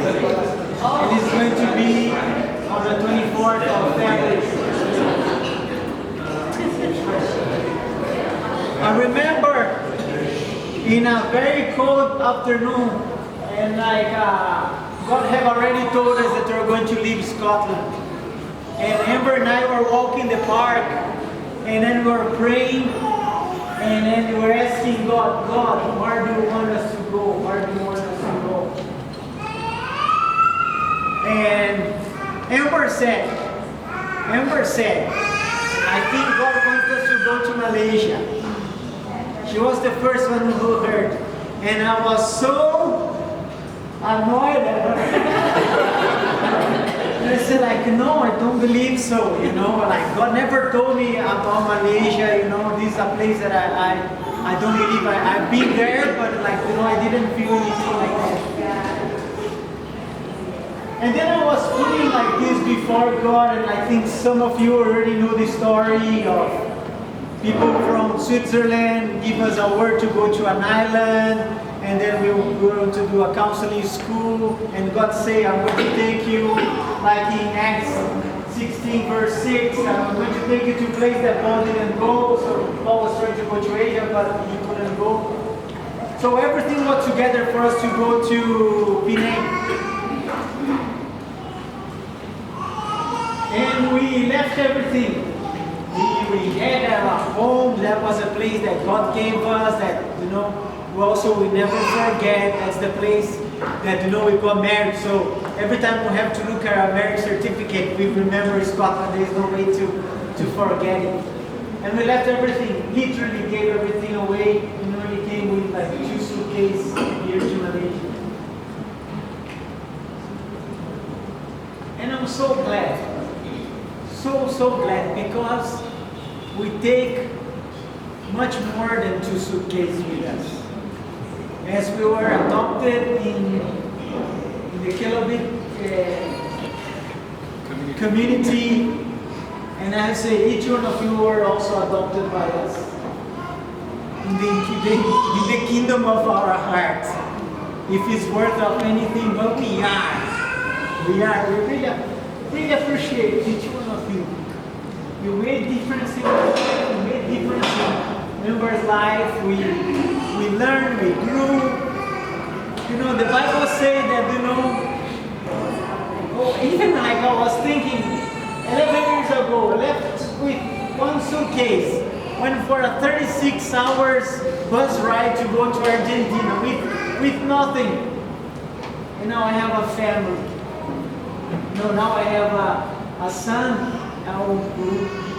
And it's going to be on the 24th of February. I remember in a very cold afternoon, and God had already told us that we were going to leave Scotland. And Amber and I were walking the park, and then we were praying, and then we were asking God, where do you want us to go? Where do you want us to go? And Amber said, I think God wants us to go to Malaysia. She was the first one who heard. And I was so annoyed at her. And I said, no, I don't believe so. God never told me about Malaysia. This is a place that I don't believe. I've been there, but I didn't feel anything like that. And then I was feeling like this before God, and I think some of you already know the story of people from Switzerland give us a word to go to an island, and then we were going to do a counseling school, and God say, I'm going to take you, like in Acts 16 verse 6, I'm going to take you to a place that Paul didn't go. So Paul was trying to go to Asia, but he couldn't go. So everything was together for us to go to Penang. And we left everything. We had a home. That was a place that God gave us. That we never forget. That's the place that we got married. So every time we have to look at our marriage certificate, we remember Scotland. There is no way to forget it. And we left everything. Literally gave everything away. We came with 2 suitcases here to Malaysia. And I'm so glad. So glad, because we take much more than 2 suitcases with us. As we were adopted in the Kilobit community, and I say each one of you were also adopted by us in the kingdom of our hearts. If it's worth of anything, but we really appreciate each one of you. You made difference in our life, you made difference in members' life. We learned, we grew. The Bible says that, even like I was thinking 11 years ago, left with 1 suitcase, went for a 36 hours bus ride to go to Argentina with nothing. And now I have a family. Now I have a son.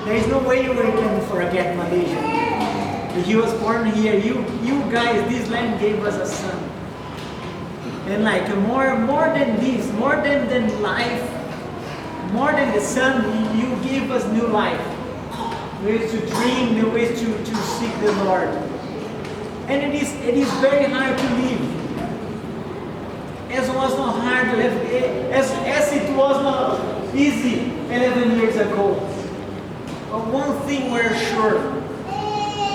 There is no way we can forget Malaysia. He was born here. You guys, this land gave us a son. And more than this, more than life, more than the son, you gave us new life. Ways to dream, new ways to seek the Lord. And it is very hard to live. As was not hard, as it was not easy 11 years ago. But one thing we're sure,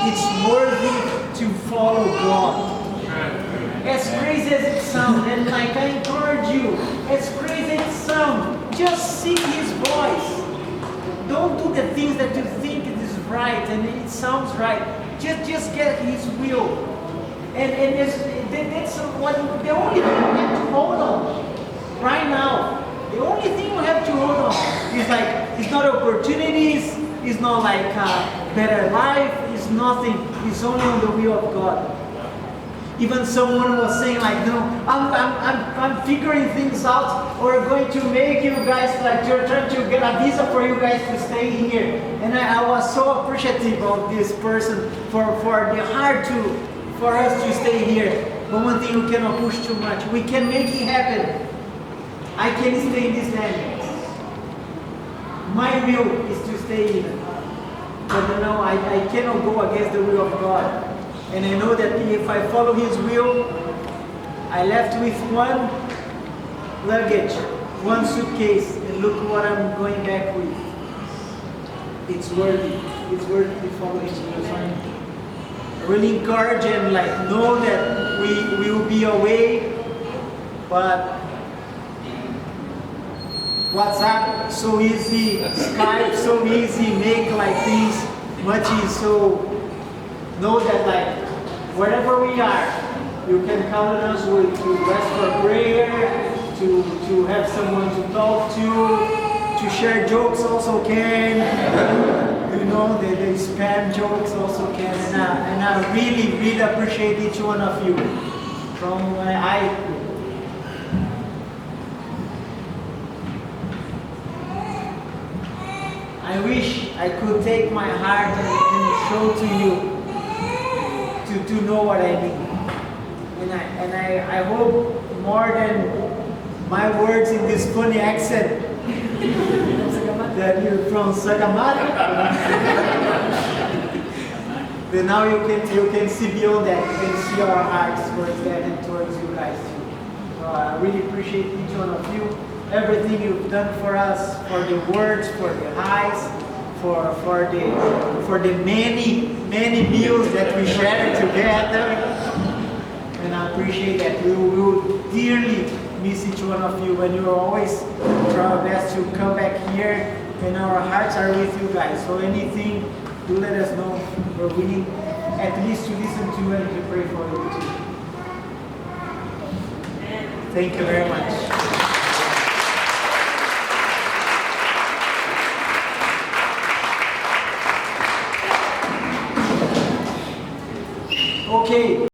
it's worthy to follow God. As crazy as it sounds, and I encourage you, as crazy as it sounds, just seek His voice. Don't do the things that you think it is right and it sounds right. Just get His will. And that's what the only thing we have to hold on right now. The only thing we have to hold on is it's not opportunities, it's not better life, it's nothing. It's only on the will of God. Even someone was saying no, I'm figuring things out. We're going to make you guys you're trying to get a visa for you guys to stay here. And I was so appreciative of this person for the heart for us to stay here. But one thing, we cannot push too much. We can make it happen. I can stay in this land. My will is to stay here. But I cannot go against the will of God. And I know that if I follow His will, I left with 1 luggage, 1 suitcase, and look what I'm going back with. It's worthy. It's worthy to follow His will. So I really encourage and know that we will be away, but WhatsApp so easy, Skype so easy, make like things much easy. So know that like wherever we are, you can count on us to ask for prayer, to have someone to talk to share jokes also can, you know, the spam jokes also can, and I really, really appreciate each one of you. From I wish I could take my heart and show to you to know what I mean. And I hope more than my words in this funny accent that you're from Sagamata. But now you can see beyond that. You can see our hearts towards that and towards you guys too. So I really appreciate each one of you. Everything you've done for us, for the words, for the highs, for the many meals that we shared together. And I appreciate that. We will dearly miss each one of you, and you will always try our best to come back here, and our hearts are with you guys. So anything, do let us know. We're willing at least to listen to you and to pray for you too. Thank you very much. Okay.